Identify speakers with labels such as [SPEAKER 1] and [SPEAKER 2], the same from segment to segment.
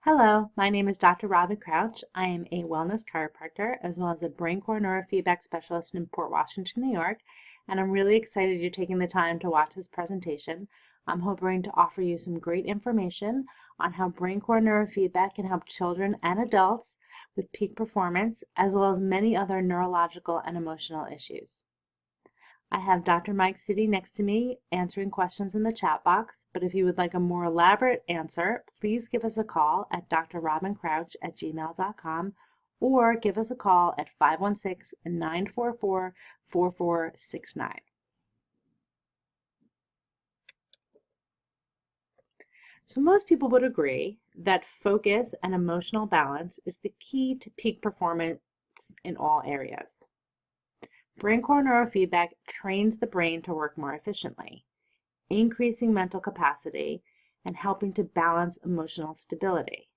[SPEAKER 1] Hello, my name is Dr. Robin Crouch. I am a wellness chiropractor as well as a Braincore neurofeedback specialist in Port Washington, New York, and I'm really excited you're taking the time to watch this presentation. I'm hoping to offer you some great information on how Braincore neurofeedback can help children and adults with peak performance, as well as many other neurological and emotional issues. I have Dr. Mike sitting next to me answering questions in the chat box, but if you would like a more elaborate answer, please give us a call at drrobincrouch@gmail.com or give us a call at 516-944-4469. So most people would agree that focus and emotional balance is the key to peak performance in all areas. Braincore neurofeedback trains the brain to work more efficiently, increasing mental capacity and helping to balance emotional stability.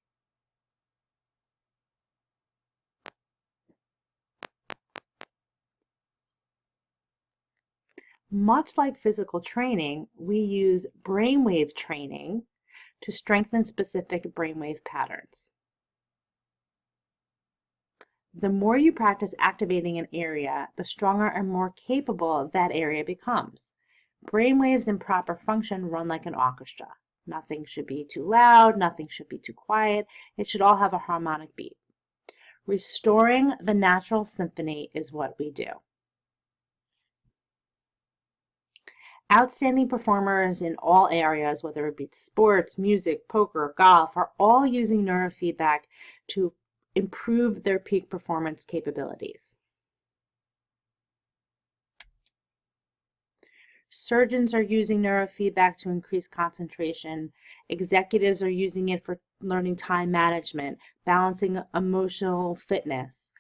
[SPEAKER 1] Much like physical training, we use brainwave training to strengthen specific brainwave patterns. The more you practice activating an area, the stronger and more capable that area becomes. Brainwaves in proper function run like an orchestra. Nothing should be too loud, nothing should be too quiet. It should all have a harmonic beat. Restoring the natural symphony is what we do. Outstanding performers in all areas, whether it be sports, music, poker, golf, are all using neurofeedback to improve their peak performance capabilities. Surgeons are using neurofeedback to increase concentration. Executives are using it for learning time management, balancing emotional fitness,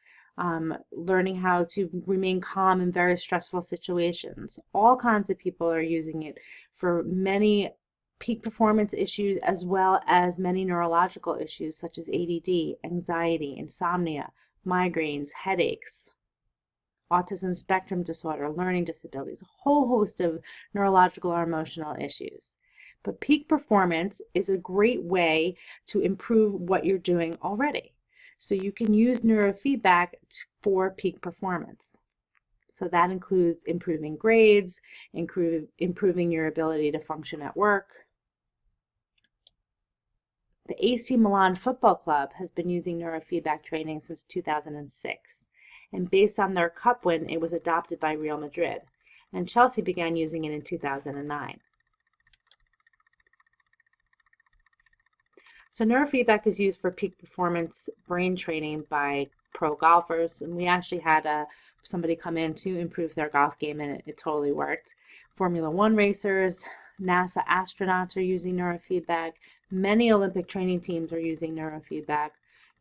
[SPEAKER 1] learning how to remain calm in very stressful situations. All kinds of people are using it for many peak performance issues as well as many neurological issues such as ADD, anxiety, insomnia, migraines, headaches, autism spectrum disorder, learning disabilities, a whole host of neurological or emotional issues. But peak performance is a great way to improve what you're doing already. So you can use neurofeedback for peak performance. So that includes improving grades, improving your ability to function at work. The AC Milan Football Club has been using neurofeedback training since 2006. And based on their cup win, it was adopted by Real Madrid. And Chelsea began using it in 2009. So neurofeedback is used for peak performance brain training by pro golfers. And we actually had somebody come in to improve their golf game, and it totally worked. Formula One racers, NASA astronauts are using neurofeedback. Many Olympic training teams are using neurofeedback.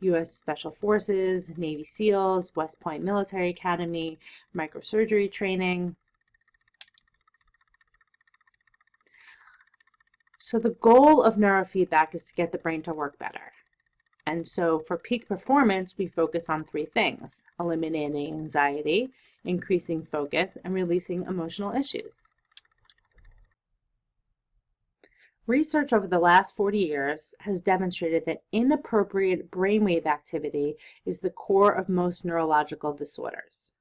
[SPEAKER 1] U.S. Special Forces, Navy SEALs, West Point Military Academy, microsurgery training. So the goal of neurofeedback is to get the brain to work better. And so for peak performance, we focus on three things: eliminating anxiety, increasing focus, and releasing emotional issues. Research over the last 40 years has demonstrated that inappropriate brainwave activity is the core of most neurological disorders.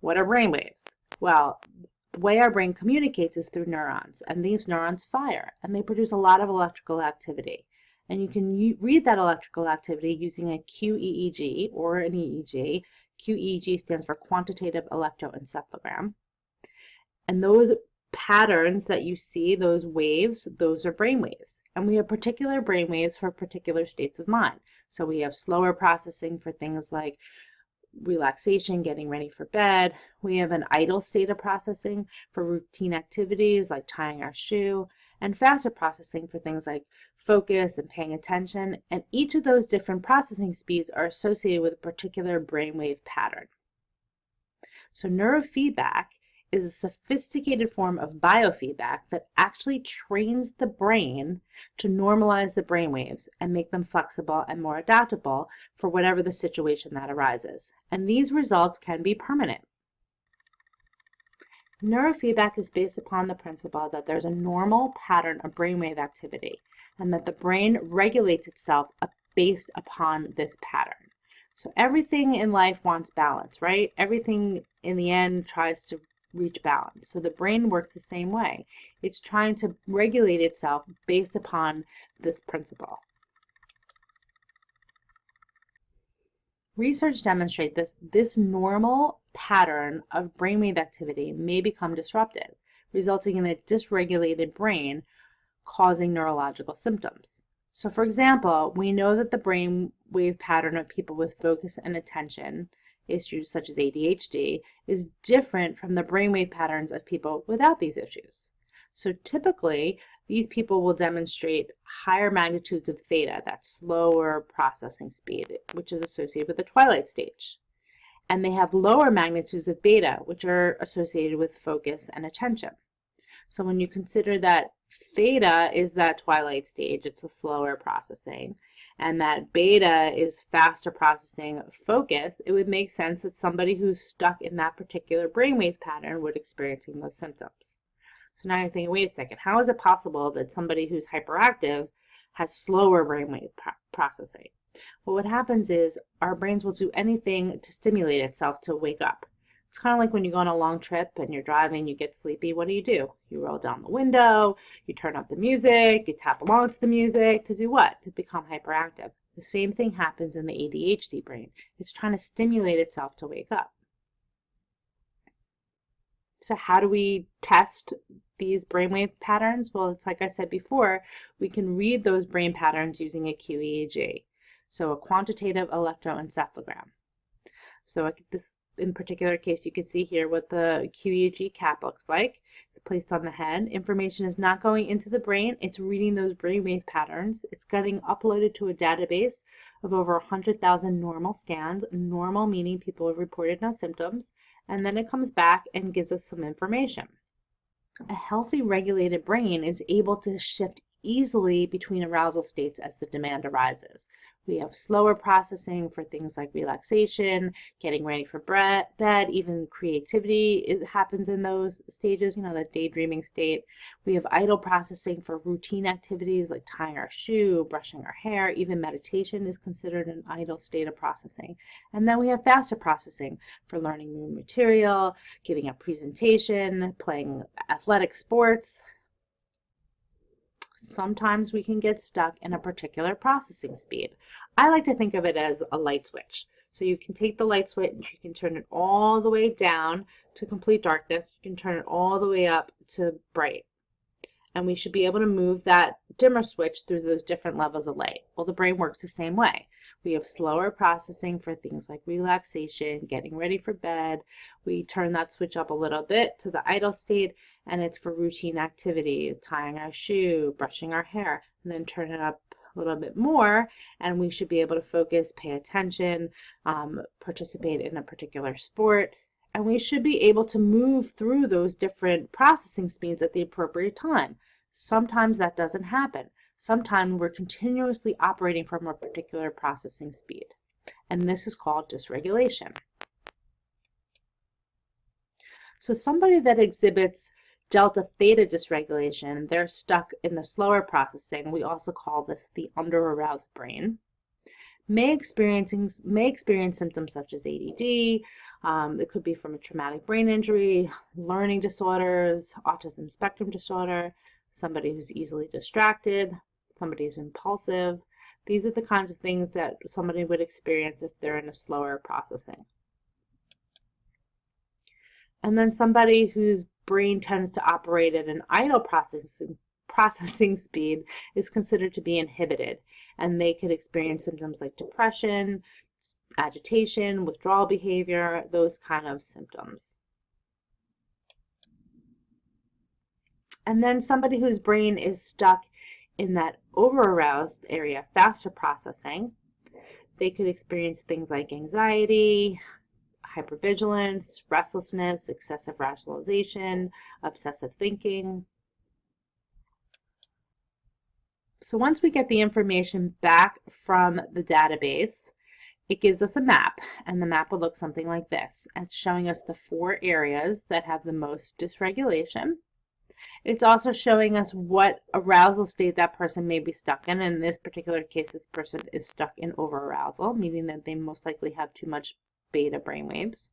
[SPEAKER 1] What are brainwaves? Well, the way our brain communicates is through neurons, and these neurons fire, and they produce a lot of electrical activity. And you can read that electrical activity using a QEEG or an EEG. QEEG stands for quantitative electroencephalogram. And those patterns that you see, those waves, those are brain waves. And we have particular brain waves for particular states of mind. So we have slower processing for things like relaxation, getting ready for bed. We have an idle state of processing for routine activities like tying our shoe, and faster processing for things like focus and paying attention. And each of those different processing speeds are associated with a particular brainwave pattern. So neurofeedback is a sophisticated form of biofeedback that actually trains the brain to normalize the brainwaves and make them flexible and more adaptable for whatever the situation that arises. And these results can be permanent. Neurofeedback is based upon the principle that there's a normal pattern of brainwave activity and that the brain regulates itself based upon this pattern. So everything in life wants balance, right? Everything in the end tries to reach balance. So the brain works the same way. It's trying to regulate itself based upon this principle. Research demonstrates this normal pattern of brainwave activity may become disrupted, resulting in a dysregulated brain causing neurological symptoms. So for example, we know that the brainwave pattern of people with focus and attention issues such as ADHD is different from the brainwave patterns of people without these issues. So typically, these people will demonstrate higher magnitudes of theta, that slower processing speed, which is associated with the twilight stage. And they have lower magnitudes of beta, which are associated with focus and attention. So when you consider that theta is that twilight stage, it's a slower processing, and that beta is faster processing focus, it would make sense that somebody who's stuck in that particular brainwave pattern would experiencing those symptoms. So now you're thinking, wait a second, how is it possible that somebody who's hyperactive has slower brainwave processing? Well, what happens is our brains will do anything to stimulate itself to wake up. It's kind of like when you go on a long trip and you're driving, you get sleepy, what do? You roll down the window, you turn up the music, you tap along to the music to do what? To become hyperactive. The same thing happens in the ADHD brain. It's trying to stimulate itself to wake up. So how do we test these brainwave patterns? Well, it's like I said before, we can read those brain patterns using a QEEG, so a quantitative electroencephalogram. So this in particular case, you can see here what the QEEG cap looks like. It's placed on the head. Information is not going into the brain. It's reading those brainwave patterns. It's getting uploaded to a database of over 100,000 normal scans. Normal meaning people have reported no symptoms. And then it comes back and gives us some information. A healthy regulated brain is able to shift easily between arousal states as the demand arises. We have slower processing for things like relaxation, getting ready for bed, even creativity happens in those stages, the daydreaming state. We have idle processing for routine activities like tying our shoe, brushing our hair, even meditation is considered an idle state of processing. And then we have faster processing for learning new material, giving a presentation, playing athletic sports. Sometimes we can get stuck in a particular processing speed. I like to think of it as a light switch. So you can take the light switch and you can turn it all the way down to complete darkness. You can turn it all the way up to bright. And we should be able to move that dimmer switch through those different levels of light. Well, the brain works the same way. We have slower processing for things like relaxation, getting ready for bed. We turn that switch up a little bit to the idle state, and it's for routine activities, tying our shoe, brushing our hair, and then turn it up a little bit more, and we should be able to focus, pay attention, participate in a particular sport, and we should be able to move through those different processing speeds at the appropriate time. Sometimes that doesn't happen. Sometimes we're continuously operating from a particular processing speed, and this is called dysregulation. So somebody that exhibits delta theta dysregulation, they're stuck in the slower processing. We also call this the under-aroused brain. May experience symptoms such as ADD. It could be from a traumatic brain injury, learning disorders, autism spectrum disorder, somebody who's easily distracted, somebody who's impulsive. These are the kinds of things that somebody would experience if they're in a slower processing. And then somebody whose brain tends to operate at an idle processing speed is considered to be inhibited, and they could experience symptoms like depression, agitation, withdrawal behavior, those kind of symptoms. And then somebody whose brain is stuck in that over-aroused area, faster processing, they could experience things like anxiety, hypervigilance, restlessness, excessive rationalization, obsessive thinking. So once we get the information back from the database, it gives us a map, and the map will look something like this. It's showing us the 4 areas that have the most dysregulation. It's also showing us what arousal state that person may be stuck in. In this particular case, this person is stuck in overarousal, meaning that they most likely have too much beta brainwaves.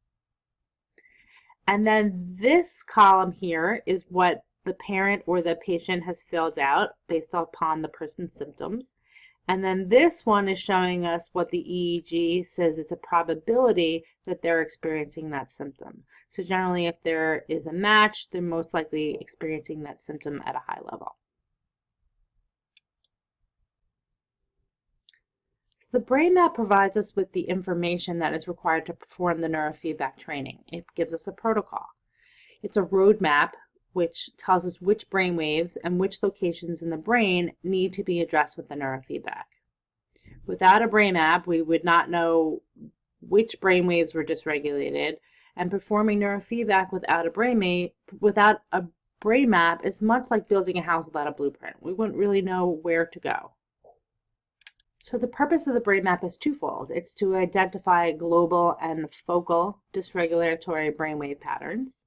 [SPEAKER 1] And then this column here is what the parent or the patient has filled out based upon the person's symptoms. And then this one is showing us what the EEG says it's a probability that they're experiencing that symptom. So generally, if there is a match, they're most likely experiencing that symptom at a high level. So the brain map provides us with the information that is required to perform the neurofeedback training. It gives us a protocol. It's a roadmap which tells us which brain waves and which locations in the brain need to be addressed with the neurofeedback. Without a brain map, we would not know which brain waves were dysregulated, and performing neurofeedback without a brain map is much like building a house without a blueprint. We wouldn't really know where to go. So the purpose of the brain map is twofold. It's to identify global and focal dysregulatory brainwave patterns.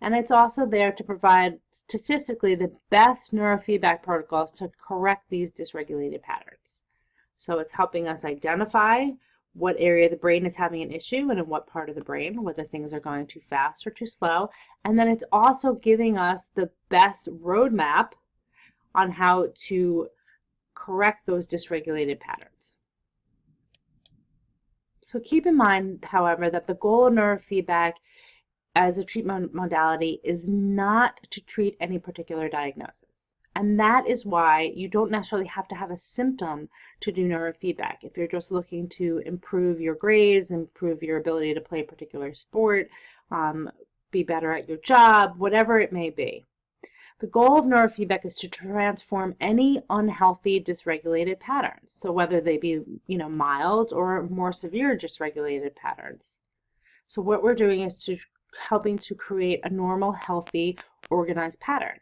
[SPEAKER 1] And it's also there to provide statistically the best neurofeedback protocols to correct these dysregulated patterns. So it's helping us identify what area of the brain is having an issue and in what part of the brain, whether things are going too fast or too slow. And then it's also giving us the best roadmap on how to correct those dysregulated patterns. So keep in mind, however, that the goal of neurofeedback as a treatment modality is not to treat any particular diagnosis. And that is why you don't necessarily have to have a symptom to do neurofeedback. If you're just looking to improve your grades, improve your ability to play a particular sport, be better at your job, whatever it may be. The goal of neurofeedback is to transform any unhealthy dysregulated patterns. So whether they be, mild or more severe dysregulated patterns. So what we're doing is helping to create a normal, healthy, organized pattern.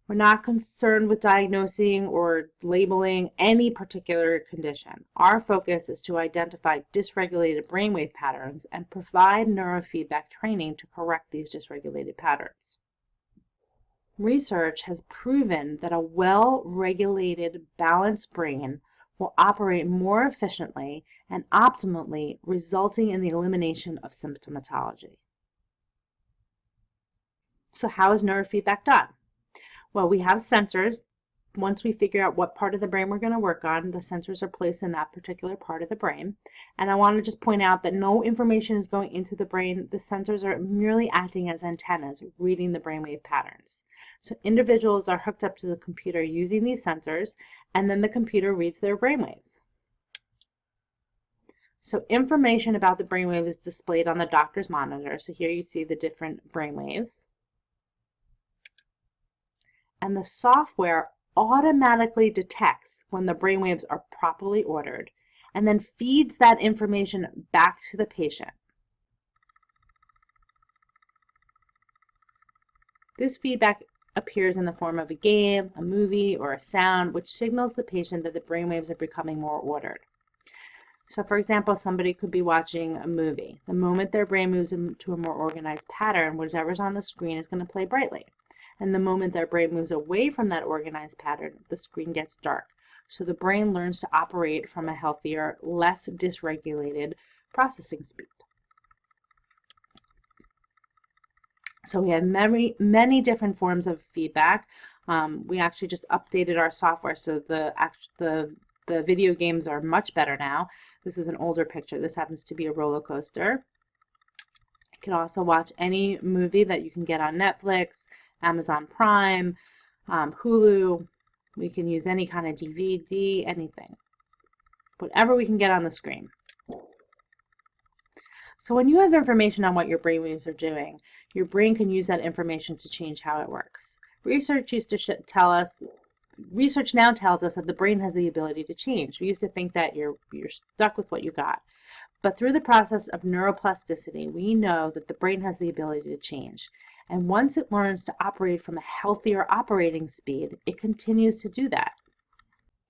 [SPEAKER 1] We're not concerned with diagnosing or labeling any particular condition. Our focus is to identify dysregulated brainwave patterns and provide neurofeedback training to correct these dysregulated patterns. Research has proven that a well-regulated, balanced brain will operate more efficiently and optimally, resulting in the elimination of symptomatology. So how is neurofeedback done? Well, we have sensors. Once we figure out what part of the brain we're going to work on, the sensors are placed in that particular part of the brain. And I want to just point out that no information is going into the brain. The sensors are merely acting as antennas, reading the brainwave patterns. So individuals are hooked up to the computer using these sensors, and then the computer reads their brainwaves. So information about the brainwave is displayed on the doctor's monitor. So here you see the different brainwaves. And the software automatically detects when the brainwaves are properly ordered and then feeds that information back to the patient. This feedback appears in the form of a game, a movie, or a sound, which signals the patient that the brainwaves are becoming more ordered. So for example, somebody could be watching a movie. The moment their brain moves into a more organized pattern, whatever's on the screen is going to play brightly. And the moment their brain moves away from that organized pattern, the screen gets dark. So the brain learns to operate from a healthier, less dysregulated processing speed. So we have many different forms of feedback. We actually just updated our software, so the video games are much better now. This is an older picture. This happens to be a roller coaster. You can also watch any movie that you can get on Netflix, Amazon Prime, Hulu. We can use any kind of DVD, anything. Whatever we can get on the screen. So when you have information on what your brainwaves are doing, your brain can use that information to change how it works. Research now tells us that the brain has the ability to change. We used to think that you're stuck with what you got. But through the process of neuroplasticity, we know that the brain has the ability to change. And once it learns to operate from a healthier operating speed, it continues to do that.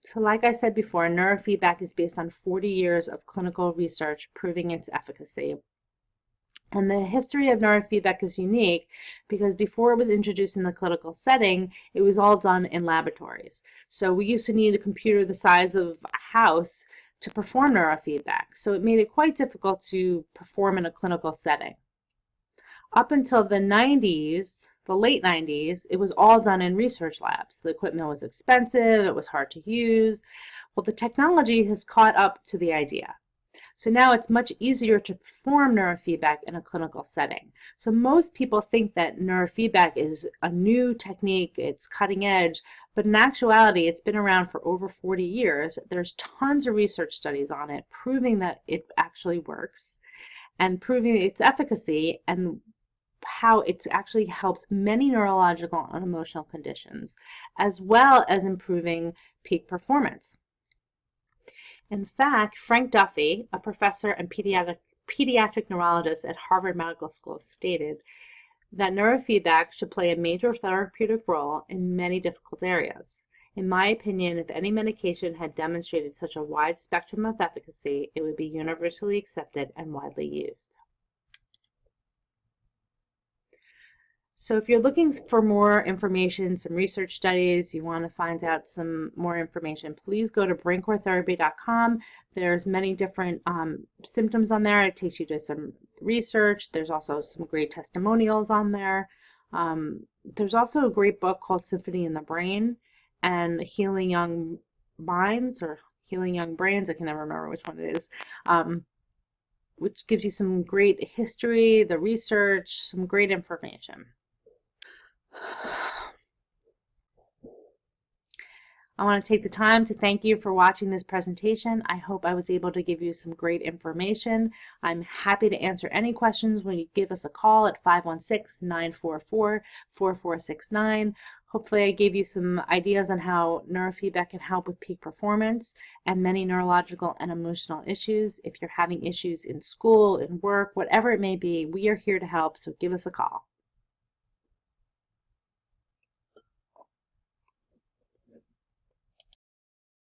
[SPEAKER 1] So like I said before, neurofeedback is based on 40 years of clinical research proving its efficacy. And the history of neurofeedback is unique because before it was introduced in the clinical setting, it was all done in laboratories. So we used to need a computer the size of a house to perform neurofeedback. So it made it quite difficult to perform in a clinical setting. Up until the 90s, the late 90s, it was all done in research labs. The equipment was expensive, it was hard to use. Well, the technology has caught up to the idea. So now it's much easier to perform neurofeedback in a clinical setting. So most people think that neurofeedback is a new technique, it's cutting edge, but in actuality, it's been around for over 40 years. There's tons of research studies on it proving that it actually works and proving its efficacy and how it actually helps many neurological and emotional conditions, as well as improving peak performance. In fact, Frank Duffy, a professor and pediatric neurologist at Harvard Medical School, stated that neurofeedback should play a major therapeutic role in many difficult areas. In my opinion, if any medication had demonstrated such a wide spectrum of efficacy, it would be universally accepted and widely used. So if you're looking for more information, some research studies, you want to find out some more information, please go to braincoretherapy.com. There's many different symptoms on there. It takes you to some research. There's also some great testimonials on there. There's also a great book called Symphony in the Brain and Healing Young Minds or Healing Young Brains. I can never remember which one it is. Which gives you some great history, the research, some great information. I want to take the time to thank you for watching this presentation. I hope I was able to give you some great information. I'm happy to answer any questions when you give us a call at 516-944-4469. Hopefully I gave you some ideas on how neurofeedback can help with peak performance and many neurological and emotional issues. If you're having issues in school, in work, whatever it may be, we are here to help, so give us a call.